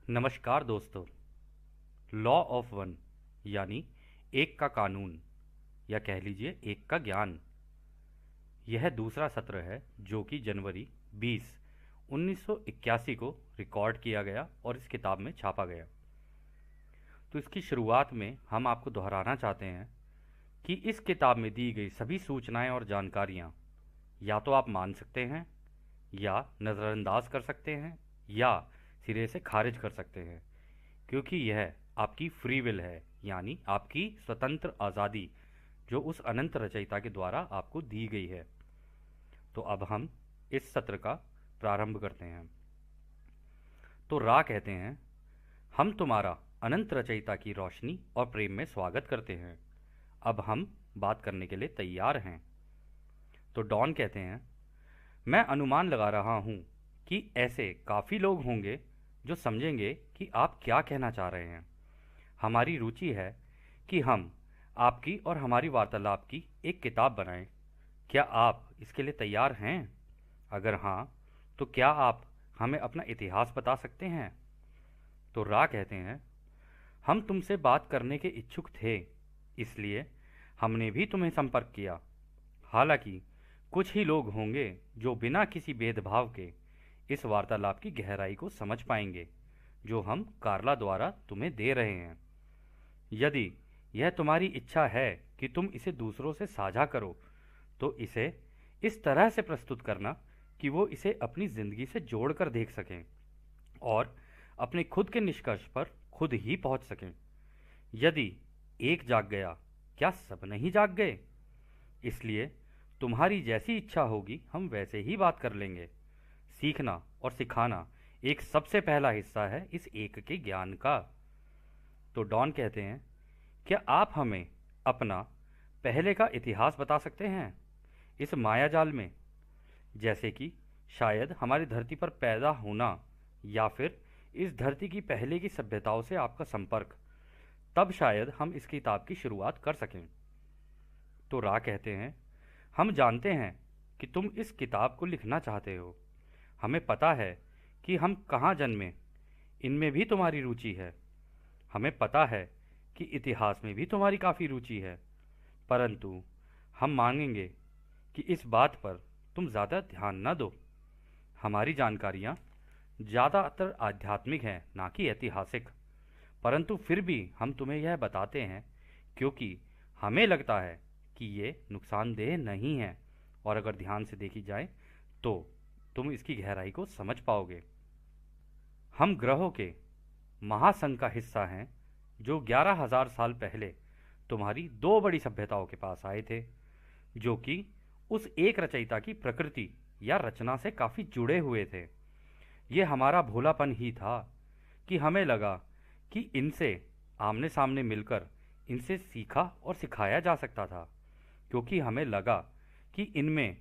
नमस्कार दोस्तों। Law of one यानी एक का कानून या कह लीजिए एक का ज्ञान, यह दूसरा सत्र है जो कि जनवरी 20 1981 को रिकॉर्ड किया गया और इस किताब में छापा गया। तो इसकी शुरुआत में हम आपको दोहराना चाहते हैं कि इस किताब में दी गई सभी सूचनाएं और जानकारियां या तो आप मान सकते हैं या नज़रअंदाज कर सकते हैं या सिरे से खारिज कर सकते हैं, क्योंकि यह आपकी फ्री विल है, यानी आपकी स्वतंत्र आज़ादी जो उस अनंत रचयिता के द्वारा आपको दी गई है। तो अब हम इस सत्र का प्रारंभ करते हैं। तो रा कहते हैं, हम तुम्हारा अनंत रचयिता की रोशनी और प्रेम में स्वागत करते हैं। अब हम बात करने के लिए तैयार हैं। तो डॉन कहते हैं, मैं अनुमान लगा रहा हूं कि ऐसे काफ़ी लोग होंगे जो समझेंगे कि आप क्या कहना चाह रहे हैं। हमारी रुचि है कि हम आपकी और हमारी वार्तालाप की एक किताब बनाएं। क्या आप इसके लिए तैयार हैं? अगर हाँ, तो क्या आप हमें अपना इतिहास बता सकते हैं? तो रा कहते हैं, हम तुमसे बात करने के इच्छुक थे, इसलिए हमने भी तुम्हें संपर्क किया। हालांकि कुछ ही लोग होंगे जो बिना किसी भेदभाव के इस वार्तालाप की गहराई को समझ पाएंगे जो हम कार्ला द्वारा तुम्हें दे रहे हैं। यदि यह तुम्हारी इच्छा है कि तुम इसे दूसरों से साझा करो, तो इसे इस तरह से प्रस्तुत करना कि वो इसे अपनी जिंदगी से जोड़कर देख सकें और अपने खुद के निष्कर्ष पर खुद ही पहुंच सकें। यदि एक जाग गया, क्या सब नहीं जाग गए? इसलिए तुम्हारी जैसी इच्छा होगी हम वैसे ही बात कर लेंगे। सीखना और सिखाना एक सबसे पहला हिस्सा है इस एक के ज्ञान का। तो डॉन कहते हैं, क्या आप हमें अपना पहले का इतिहास बता सकते हैं इस मायाजाल में, जैसे कि शायद हमारी धरती पर पैदा होना या फिर इस धरती की पहले की सभ्यताओं से आपका संपर्क, तब शायद हम इस किताब की शुरुआत कर सकें। तो रा कहते हैं, हम जानते हैं कि तुम इस किताब को लिखना चाहते हो। हमें पता है कि हम कहाँ जन्मे, इनमें भी तुम्हारी रुचि है। हमें पता है कि इतिहास में भी तुम्हारी काफ़ी रुचि है, परंतु हम मांगेंगे कि इस बात पर तुम ज़्यादा ध्यान न दो। हमारी जानकारियाँ ज़्यादातर आध्यात्मिक हैं, ना कि ऐतिहासिक, परंतु फिर भी हम तुम्हें यह बताते हैं क्योंकि हमें लगता है कि ये नुकसानदेह नहीं है, और अगर ध्यान से देखी जाए तो तुम इसकी गहराई को समझ पाओगे। हम ग्रहों के महासंघ का हिस्सा हैं जो 11,000 साल पहले तुम्हारी दो बड़ी सभ्यताओं के पास आए थे, जो कि उस एक रचयिता की प्रकृति या रचना से काफ़ी जुड़े हुए थे। ये हमारा भोलापन ही था कि हमें लगा कि इनसे आमने सामने मिलकर इनसे सीखा और सिखाया जा सकता था, क्योंकि हमें लगा कि इनमें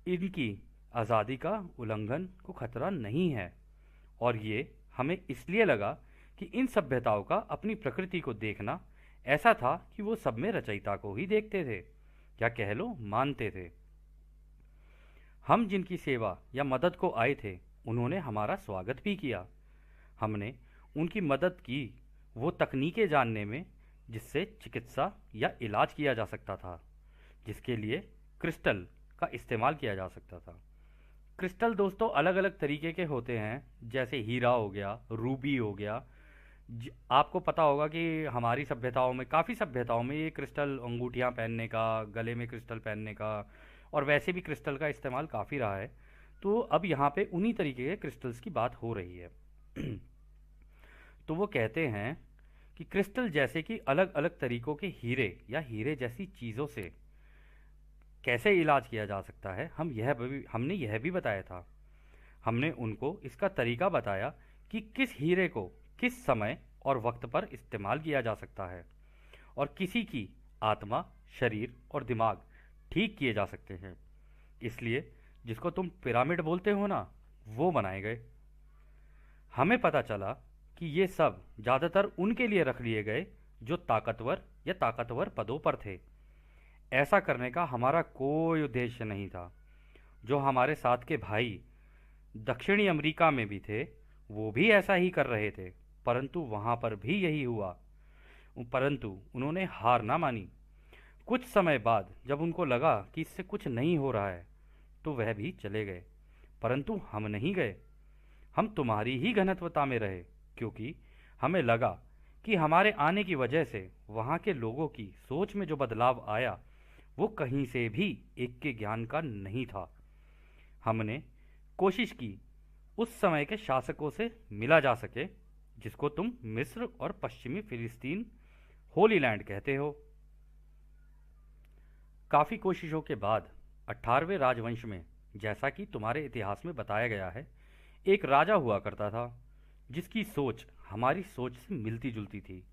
इनकी आज़ादी का उल्लंघन को खतरा नहीं है। और ये हमें इसलिए लगा कि इन सभ्यताओं का अपनी प्रकृति को देखना ऐसा था कि वो सब में रचयिता को ही देखते थे, या कह लो मानते थे। हम जिनकी सेवा या मदद को आए थे उन्होंने हमारा स्वागत भी किया। हमने उनकी मदद की वो तकनीकें जानने में जिससे चिकित्सा या इलाज किया जा सकता था, जिसके लिए क्रिस्टल का इस्तेमाल किया जा सकता था। क्रिस्टल दोस्तों अलग अलग तरीके के होते हैं, जैसे हीरा हो गया, रूबी हो गया। आपको पता होगा कि हमारी सभ्यताओं में, काफ़ी सभ्यताओं में ये क्रिस्टल अंगूठियां पहनने का, गले में क्रिस्टल पहनने का और वैसे भी क्रिस्टल का इस्तेमाल काफ़ी रहा है। तो अब यहाँ पे उन्हीं तरीके के क्रिस्टल्स की बात हो रही है। तो वो कहते हैं कि क्रिस्टल जैसे कि अलग अलग तरीकों के हीरे या हीरे जैसी चीज़ों से कैसे इलाज किया जा सकता है, हमने यह भी बताया था। हमने उनको इसका तरीका बताया कि किस हीरे को किस समय और वक्त पर इस्तेमाल किया जा सकता है, और किसी की आत्मा, शरीर और दिमाग ठीक किए जा सकते हैं। इसलिए जिसको तुम पिरामिड बोलते हो ना, वो बनाए गए। हमें पता चला कि ये सब ज़्यादातर उनके लिए रख लिए गए जो ताकतवर या ताकतवर पदों पर थे। ऐसा करने का हमारा कोई उद्देश्य नहीं था। जो हमारे साथ के भाई दक्षिणी अमेरिका में भी थे, वो भी ऐसा ही कर रहे थे। परंतु वहां पर भी यही हुआ। परंतु उन्होंने हार ना मानी। कुछ समय बाद जब उनको लगा कि इससे कुछ नहीं हो रहा है, तो वह भी चले गए। परंतु हम नहीं गए। हम तुम्हारी ही घनत्वता में रहे, क्योंकि हमें लगा कि हमारे आने की वजह से वहाँ के लोगों की सोच में जो बदलाव आया वो कहीं से भी एक के ज्ञान का नहीं था। हमने कोशिश की उस समय के शासकों से मिला जा सके, जिसको तुम मिस्र और पश्चिमी फिलिस्तीन होली लैंड कहते हो। काफ़ी कोशिशों के बाद 18वें राजवंश में, जैसा कि तुम्हारे इतिहास में बताया गया है, एक राजा हुआ करता था जिसकी सोच हमारी सोच से मिलती जुलती थी,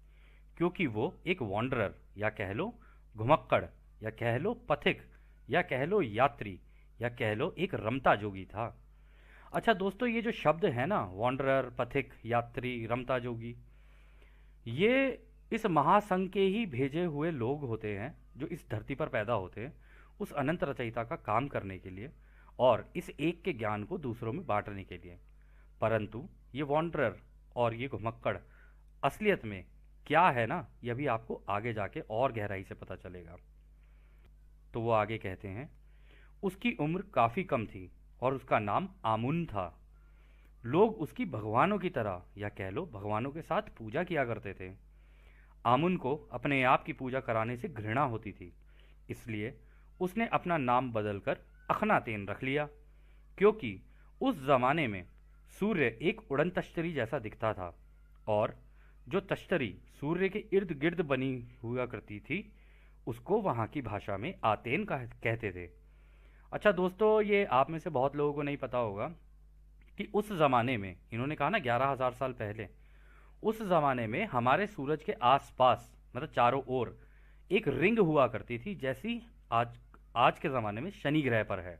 क्योंकि वो एक वॉन्डरर या कह लो घुमक्कड़ या कह लो पथिक या कह लो यात्री या कह लो एक रमता जोगी था। अच्छा दोस्तों, ये जो शब्द है ना, वॉन्डरर, पथिक, यात्री, रमता जोगी, ये इस महासंघ के ही भेजे हुए लोग होते हैं जो इस धरती पर पैदा होते हैं उस अनंत रचयिता का काम करने के लिए और इस एक के ज्ञान को दूसरों में बांटने के लिए। परंतु ये वॉन्डरर और ये घुमक्कड़ असलियत में क्या है ना, यह भी आपको आगे जाके और गहराई से पता चलेगा। तो वो आगे कहते हैं, उसकी उम्र काफ़ी कम थी और उसका नाम आमुन था। लोग उसकी भगवानों की तरह या कह लो भगवानों के साथ पूजा किया करते थे। आमुन को अपने आप की पूजा कराने से घृणा होती थी, इसलिए उसने अपना नाम बदलकर अखनातेन रख लिया, क्योंकि उस जमाने में सूर्य एक उड़न तश्तरी जैसा दिखता था और जो तश्तरी सूर्य के इर्द गिर्द बनी हुआ करती थी उसको वहाँ की भाषा में आतेन कहते थे। अच्छा दोस्तों, ये आप में से बहुत लोगों को नहीं पता होगा कि उस ज़माने में, इन्होंने कहा ना 11,000 साल पहले, उस ज़माने में हमारे सूरज के आसपास मतलब चारों ओर एक रिंग हुआ करती थी, जैसी आज आज के ज़माने में शनि ग्रह पर है।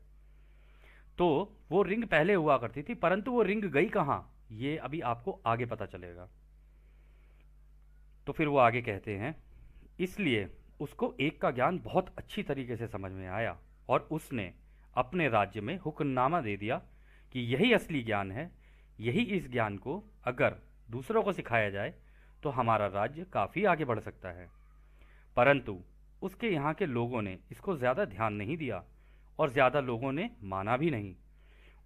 तो वो रिंग पहले हुआ करती थी, परंतु वो रिंग गई कहाँ, ये अभी आपको आगे पता चलेगा। तो फिर वो आगे कहते हैं, इसलिए उसको एक का ज्ञान बहुत अच्छी तरीके से समझ में आया और उसने अपने राज्य में हुक्मनामा दे दिया कि यही असली ज्ञान है। यही इस ज्ञान को अगर दूसरों को सिखाया जाए तो हमारा राज्य काफ़ी आगे बढ़ सकता है। परंतु उसके यहाँ के लोगों ने इसको ज़्यादा ध्यान नहीं दिया और ज़्यादा लोगों ने माना भी नहीं।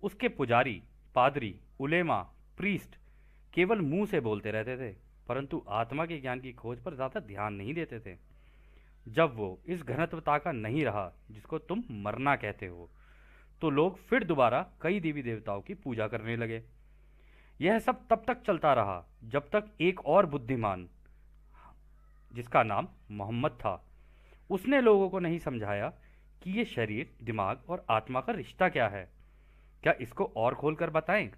उसके पुजारी, पादरी, उलेमा, प्रीस्ट केवल मुंह से बोलते रहते थे, परंतु आत्मा के ज्ञान की खोज पर ज़्यादा ध्यान नहीं देते थे। जब वो इस घनत्वता का नहीं रहा जिसको तुम मरना कहते हो, तो लोग फिर दोबारा कई देवी देवताओं की पूजा करने लगे। यह सब तब तक चलता रहा जब तक एक और बुद्धिमान, जिसका नाम मोहम्मद था, उसने लोगों को नहीं समझाया कि ये शरीर, दिमाग और आत्मा का रिश्ता क्या है। क्या इसको और खोलकर बताएं?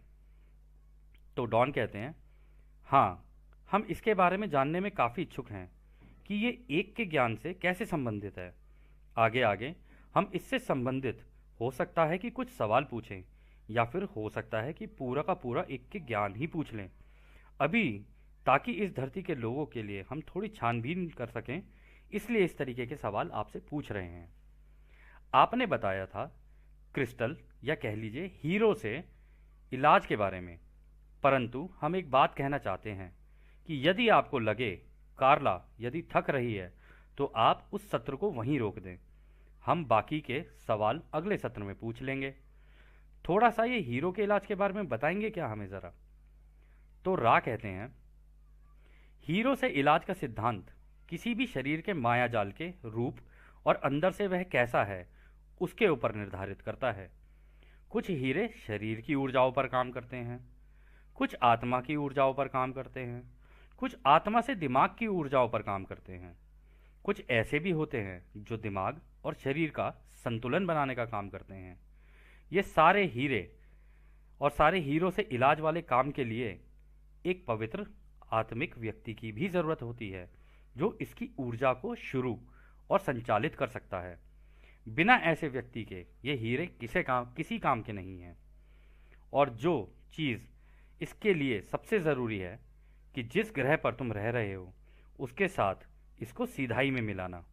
तो डॉन कहते हैं, हाँ, हम इसके बारे में जानने में काफ़ी इच्छुक हैं कि ये एक के ज्ञान से कैसे संबंधित है। आगे आगे हम इससे संबंधित हो सकता है कि कुछ सवाल पूछें, या फिर हो सकता है कि पूरा का पूरा एक के ज्ञान ही पूछ लें अभी, ताकि इस धरती के लोगों के लिए हम थोड़ी छानबीन कर सकें। इसलिए इस तरीके के सवाल आपसे पूछ रहे हैं। आपने बताया था क्रिस्टल या कह लीजिए हीरो से इलाज के बारे में, परंतु हम एक बात कहना चाहते हैं कि यदि आपको लगे कार्ला यदि थक रही है तो आप उस सत्र को वहीं रोक दें। हम बाकी के सवाल अगले सत्र में पूछ लेंगे। थोड़ा सा ये हीरो के इलाज के बारे में बताएंगे क्या हमें ज़रा? तो रा कहते हैं, हीरो से इलाज का सिद्धांत किसी भी शरीर के माया जाल के रूप और अंदर से वह कैसा है उसके ऊपर निर्धारित करता है। कुछ हीरे शरीर की ऊर्जाओं पर काम करते हैं, कुछ आत्मा की ऊर्जाओं पर काम करते हैं, कुछ आत्मा से दिमाग की ऊर्जाओं पर काम करते हैं। कुछ ऐसे भी होते हैं जो दिमाग और शरीर का संतुलन बनाने का काम करते हैं। ये सारे हीरे और सारे हीरो से इलाज वाले काम के लिए एक पवित्र आत्मिक व्यक्ति की भी ज़रूरत होती है, जो इसकी ऊर्जा को शुरू और संचालित कर सकता है। बिना ऐसे व्यक्ति के ये हीरे किसी काम के नहीं हैं। और जो चीज़ इसके लिए सबसे ज़रूरी है कि जिस ग्रह पर तुम रह रहे हो उसके साथ इसको सीधाई में मिलाना।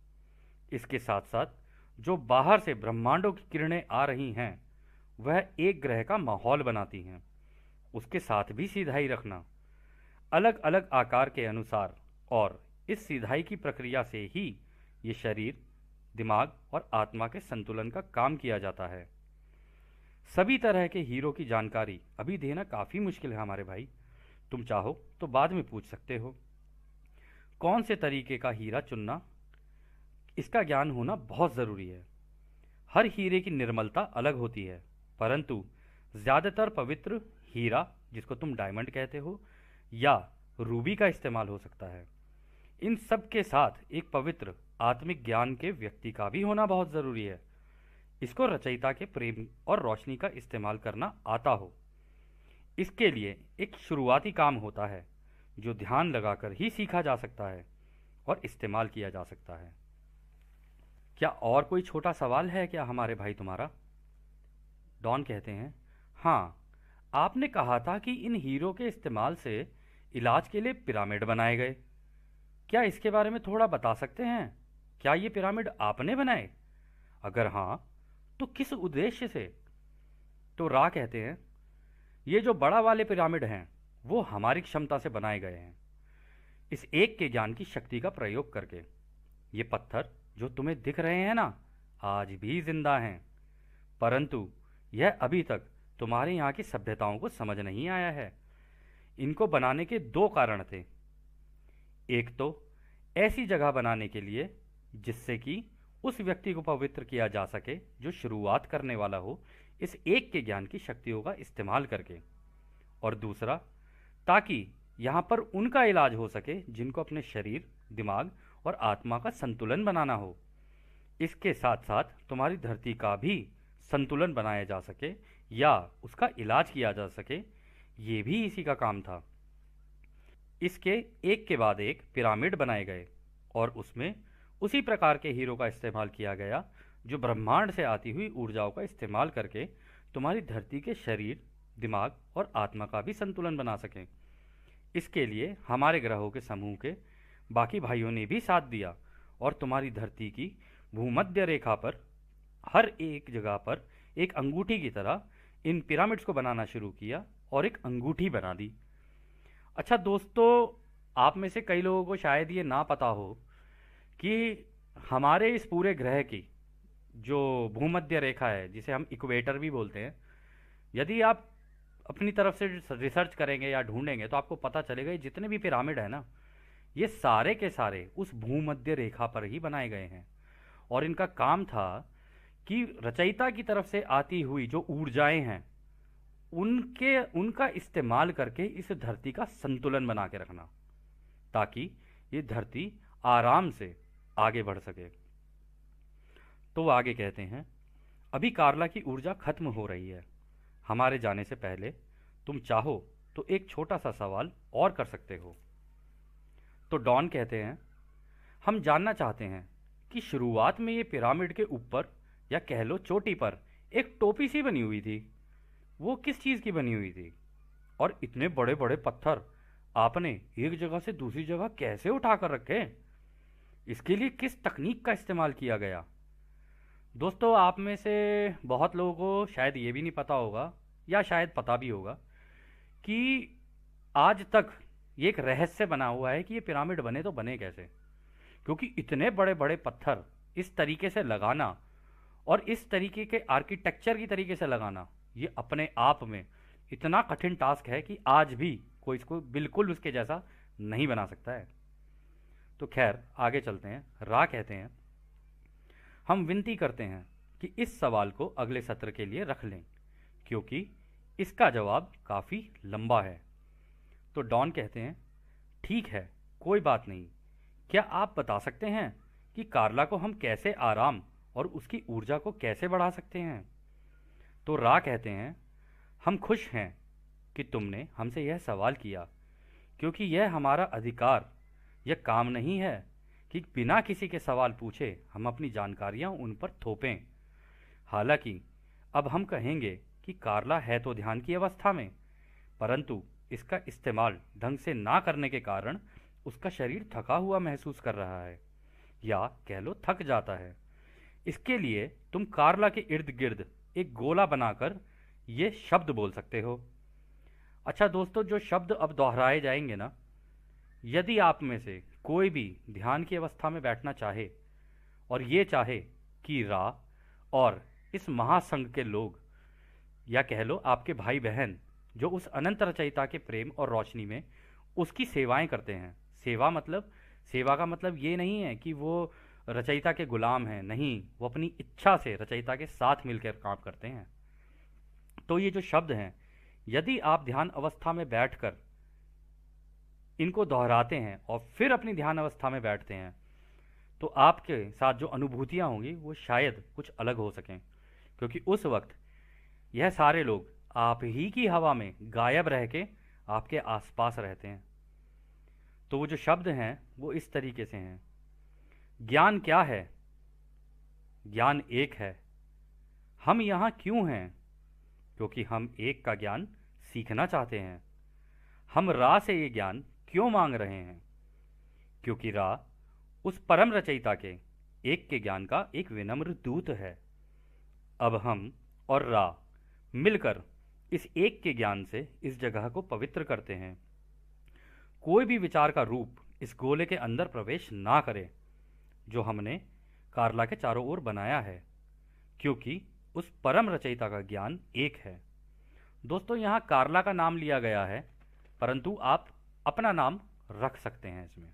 इसके साथ साथ जो बाहर से ब्रह्मांडों की किरणें आ रही हैं वह एक ग्रह का माहौल बनाती हैं, उसके साथ भी सीधाई रखना। अलग अलग आकार के अनुसार, और इस सिधाई की प्रक्रिया से ही ये शरीर, दिमाग और आत्मा के संतुलन का काम किया जाता है। सभी तरह के हीरो की जानकारी अभी देना काफ़ी मुश्किल है हमारे भाई। तुम चाहो तो बाद में पूछ सकते हो। कौन से तरीके का हीरा चुनना, इसका ज्ञान होना बहुत ज़रूरी है। हर हीरे की निर्मलता अलग होती है, परंतु ज़्यादातर पवित्र हीरा, जिसको तुम डायमंड कहते हो, या रूबी का इस्तेमाल हो सकता है। इन सब के साथ एक पवित्र आत्मिक ज्ञान के व्यक्ति का भी होना बहुत ज़रूरी है। इसको रचयिता के प्रेम और रोशनी का इस्तेमाल करना आता हो। इसके लिए एक शुरुआती काम होता है जो ध्यान लगाकर ही सीखा जा सकता है और इस्तेमाल किया जा सकता है। क्या और कोई छोटा सवाल है क्या हमारे भाई तुम्हारा? डॉन कहते हैं, हाँ, आपने कहा था कि इन हीरो के इस्तेमाल से इलाज के लिए पिरामिड बनाए गए। क्या इसके बारे में थोड़ा बता सकते हैं? क्या ये पिरामिड आपने बनाए? अगर हाँ, तो किस उद्देश्य से? तो रा कहते हैं, ये जो बड़ा वाले पिरामिड हैं वो हमारी क्षमता से बनाए गए हैं, इस एक के ज्ञान की शक्ति का प्रयोग करके। ये पत्थर जो तुम्हें दिख रहे हैं ना, आज भी जिंदा हैं, परंतु यह अभी तक तुम्हारे यहाँ की सभ्यताओं को समझ नहीं आया है। इनको बनाने के दो कारण थे। एक तो ऐसी जगह बनाने के लिए जिससे कि उस व्यक्ति को पवित्र किया जा सके जो शुरुआत करने वाला हो इस एक के ज्ञान की शक्तियों का इस्तेमाल करके, और दूसरा ताकि यहाँ पर उनका इलाज हो सके जिनको अपने शरीर, दिमाग और आत्मा का संतुलन बनाना हो। इसके साथ साथ तुम्हारी धरती का भी संतुलन बनाया जा सके या उसका इलाज किया जा सके, ये भी इसी का काम था। इसके एक के बाद एक पिरामिड बनाए गए और उसमें उसी प्रकार के हीरो का इस्तेमाल किया गया जो ब्रह्मांड से आती हुई ऊर्जाओं का इस्तेमाल करके तुम्हारी धरती के शरीर, दिमाग और आत्मा का भी संतुलन बना सकें। इसके लिए हमारे ग्रहों के समूह के बाकी भाइयों ने भी साथ दिया और तुम्हारी धरती की भूमध्य रेखा पर हर एक जगह पर एक अंगूठी की तरह इन पिरामिड्स को बनाना शुरू किया और एक अंगूठी बना दी। अच्छा दोस्तों, आप में से कई लोगों को शायद ये ना पता हो कि हमारे इस पूरे ग्रह की जो भूमध्य रेखा है, जिसे हम इक्वेटर भी बोलते हैं, यदि आप अपनी तरफ से रिसर्च करेंगे या ढूंढेंगे तो आपको पता चलेगा ये जितने भी पिरामिड है ना, ये सारे के सारे उस भूमध्य रेखा पर ही बनाए गए हैं। और इनका काम था कि रचयिता की तरफ से आती हुई जो ऊर्जाएं हैं उनका इस्तेमाल करके इस धरती का संतुलन बना के रखना, ताकि ये धरती आराम से आगे बढ़ सके। तो वो आगे कहते हैं, अभी कार्ला की ऊर्जा खत्म हो रही है। हमारे जाने से पहले तुम चाहो तो एक छोटा सा सवाल और कर सकते हो। तो डॉन कहते हैं, हम जानना चाहते हैं कि शुरुआत में ये पिरामिड के ऊपर या कह लो चोटी पर एक टोपी सी बनी हुई थी, वो किस चीज़ की बनी हुई थी? और इतने बड़े बड़े पत्थर आपने एक जगह से दूसरी जगह कैसे उठा कर रखे? इसके लिए किस तकनीक का इस्तेमाल किया गया? दोस्तों, आप में से बहुत लोगों को शायद ये भी नहीं पता होगा या शायद पता भी होगा कि आज तक ये एक रहस्य बना हुआ है कि ये पिरामिड बने तो बने कैसे, क्योंकि इतने बड़े बड़े पत्थर इस तरीके से लगाना और इस तरीके के आर्किटेक्चर की तरीके से लगाना, ये अपने आप में इतना कठिन टास्क है कि आज भी कोई इसको बिल्कुल उसके जैसा नहीं बना सकता है। तो खैर, आगे चलते हैं। रा कहते हैं, हम विनती करते हैं कि इस सवाल को अगले सत्र के लिए रख लें, क्योंकि इसका जवाब काफ़ी लंबा है। तो डॉन कहते हैं, ठीक है, कोई बात नहीं। क्या आप बता सकते हैं कि कार्ला को हम कैसे आराम और उसकी ऊर्जा को कैसे बढ़ा सकते हैं? तो रा कहते हैं, हम खुश हैं कि तुमने हमसे यह सवाल किया, क्योंकि यह हमारा अधिकार, यह काम नहीं है कि बिना किसी के सवाल पूछे हम अपनी जानकारियां उन पर थोपें। हालांकि अब हम कहेंगे कि कार्ला है तो ध्यान की अवस्था में, परंतु इसका इस्तेमाल ढंग से ना करने के कारण उसका शरीर थका हुआ महसूस कर रहा है, या कह लो थक जाता है। इसके लिए तुम कार्ला के इर्द गिर्द एक गोला बनाकर ये शब्द बोल सकते हो। अच्छा दोस्तों, जो शब्द अब दोहराए जाएंगे ना, यदि आप में से कोई भी ध्यान की अवस्था में बैठना चाहे और ये चाहे कि रा और इस महासंघ के लोग, या कह लो आपके भाई बहन, जो उस अनंत रचयिता के प्रेम और रोशनी में उसकी सेवाएं करते हैं। सेवा मतलब, सेवा का मतलब ये नहीं है कि वो रचयिता के गुलाम हैं, नहीं, वो अपनी इच्छा से रचयिता के साथ मिलकर काम करते हैं। तो ये जो शब्द हैं, यदि आप ध्यान अवस्था में बैठकर इनको दोहराते हैं और फिर अपनी ध्यान अवस्था में बैठते हैं, तो आपके साथ जो अनुभूतियां होंगी वो शायद कुछ अलग हो सकें, क्योंकि उस वक्त यह सारे लोग आप ही की हवा में गायब रह के आपके आसपास रहते हैं। तो वो जो शब्द हैं वो इस तरीके से हैं। ज्ञान क्या है? ज्ञान एक है। हम यहाँ क्यों हैं? क्योंकि हम एक का ज्ञान सीखना चाहते हैं। हम रा से ये ज्ञान क्यों मांग रहे हैं? क्योंकि रा उस परम रचयिता के एक के ज्ञान का एक विनम्र दूत है। अब हम और रा मिलकर इस एक के ज्ञान से इस जगह को पवित्र करते हैं। कोई भी विचार का रूप इस गोले के अंदर प्रवेश ना करे जो हमने कार्ला के चारों ओर बनाया है, क्योंकि उस परम रचयिता का ज्ञान एक है। दोस्तों, यहाँ कार्ला का नाम लिया गया है, परंतु आप अपना नाम रख सकते हैं इसमें,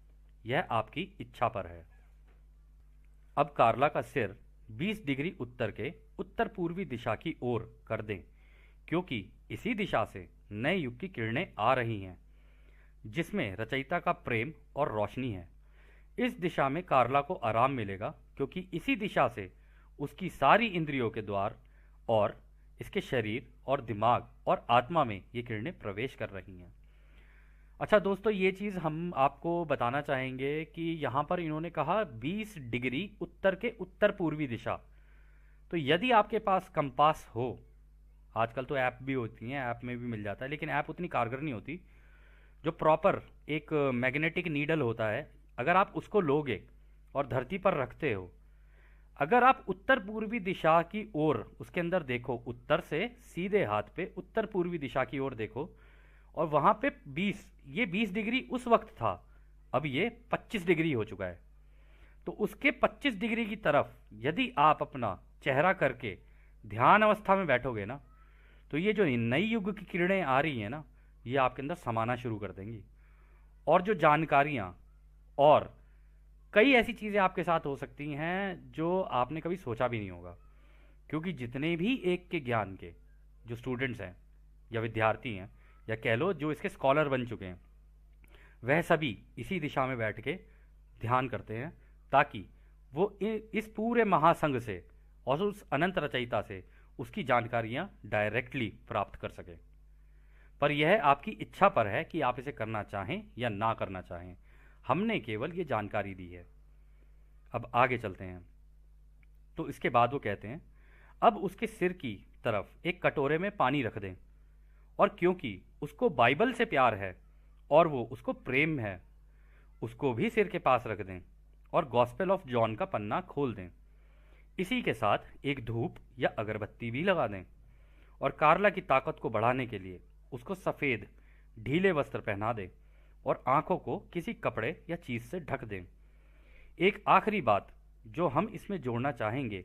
यह आपकी इच्छा पर है। अब कार्ला का सिर 20 डिग्री उत्तर के उत्तर पूर्वी दिशा की ओर कर दें, क्योंकि इसी दिशा से नए युग की किरणें आ रही हैं, जिसमें रचयिता का प्रेम और रोशनी है। इस दिशा में कार्ला को आराम मिलेगा, क्योंकि इसी दिशा से उसकी सारी इंद्रियों के द्वार और इसके शरीर और दिमाग और आत्मा में ये किरणें प्रवेश कर रही हैं। अच्छा दोस्तों, ये चीज़ हम आपको बताना चाहेंगे कि यहाँ पर इन्होंने कहा 20 डिग्री उत्तर के उत्तर पूर्वी दिशा। तो यदि आपके पास कंपास हो, आजकल तो ऐप भी होती हैं, ऐप में भी मिल जाता है, लेकिन ऐप उतनी कारगर नहीं होती। जो प्रॉपर एक मैग्नेटिक नीडल होता है, अगर आप उसको लोगे और धरती पर रखते हो, अगर आप उत्तर पूर्वी दिशा की ओर उसके अंदर देखो, उत्तर से सीधे हाथ पे उत्तर पूर्वी दिशा की ओर देखो, और वहां पे 20 डिग्री उस वक्त था, अब ये 25 डिग्री हो चुका है। तो उसके 25 डिग्री की तरफ यदि आप अपना चेहरा करके ध्यान अवस्था में बैठोगे ना, तो ये जो नई युग की किरणें आ रही हैं ना, ये आपके अंदर समाना शुरू कर देंगी। और जो जानकारियां और कई ऐसी चीज़ें आपके साथ हो सकती हैं जो आपने कभी सोचा भी नहीं होगा, क्योंकि जितने भी एक के ज्ञान के जो स्टूडेंट्स हैं या विद्यार्थी हैं, या कह लो जो इसके स्कॉलर बन चुके हैं, वह सभी इसी दिशा में बैठ के ध्यान करते हैं, ताकि वो इस पूरे महासंघ से और उस अनंत रचयिता से उसकी जानकारियां डायरेक्टली प्राप्त कर सके। पर यह आपकी इच्छा पर है कि आप इसे करना चाहें या ना करना चाहें। हमने केवल ये जानकारी दी है। अब आगे चलते हैं। तो इसके बाद वो कहते हैं, अब उसके सिर की तरफ एक कटोरे में पानी रख दें, और क्योंकि उसको बाइबल से प्यार है और वो उसको प्रेम है, उसको भी सिर के पास रख दें और गॉस्पेल ऑफ जॉन का पन्ना खोल दें। इसी के साथ एक धूप या अगरबत्ती भी लगा दें, और कार्ला की ताकत को बढ़ाने के लिए उसको सफ़ेद ढीले वस्त्र पहना दें और आंखों को किसी कपड़े या चीज़ से ढक दें। एक आखिरी बात जो हम इसमें जोड़ना चाहेंगे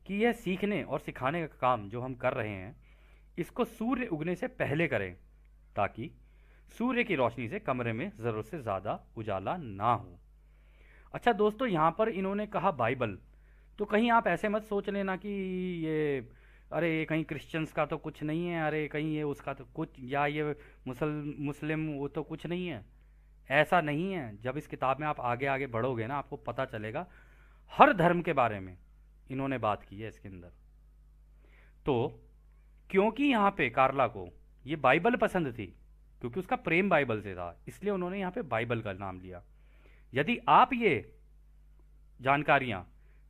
कि यह सीखने और सिखाने का काम जो हम कर रहे हैं, इसको सूर्य उगने से पहले करें, ताकि सूर्य की रोशनी से कमरे में ज़रूरत से ज़्यादा उजाला ना हो। अच्छा दोस्तों, यहाँ पर इन्होंने कहा बाइबल, तो कहीं आप ऐसे मत सोच लेना कि ये, अरे ये कहीं क्रिश्चियंस का तो कुछ नहीं है, अरे कहीं ये उसका तो कुछ, या ये मुस्लिम वो तो कुछ नहीं है। ऐसा नहीं है। जब इस किताब में आप आगे आगे बढ़ोगे ना, आपको पता चलेगा हर धर्म के बारे में इन्होंने बात की है इसके अंदर। तो क्योंकि यहाँ पे कार्ला को ये बाइबल पसंद थी, क्योंकि उसका प्रेम बाइबल से था, इसलिए उन्होंने यहाँ पे बाइबल का नाम लिया। यदि आप ये जानकारियाँ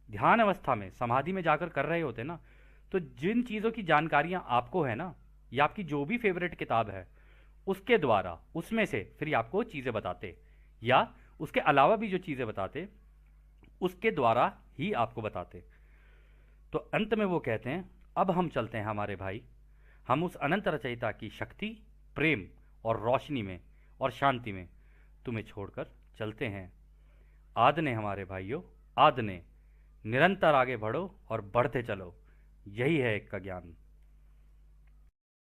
ध्यान अवस्था में समाधि में जाकर कर रहे होते ना, तो जिन चीज़ों की जानकारियाँ आपको है ना, या आपकी जो भी फेवरेट किताब है उसके द्वारा, उसमें से फिर आपको चीज़ें बताते, या उसके अलावा भी जो चीज़ें बताते उसके द्वारा ही आपको बताते। तो अंत में वो कहते हैं, अब हम चलते हैं हमारे भाई, हम उस अनंत रचयिता की शक्ति प्रेम और रोशनी में और शांति में तुम्हें छोड़कर चलते हैं। आद ने हमारे भाइयों, आद ने। निरंतर आगे बढ़ो और बढ़ते चलो, यही है एक का ज्ञान।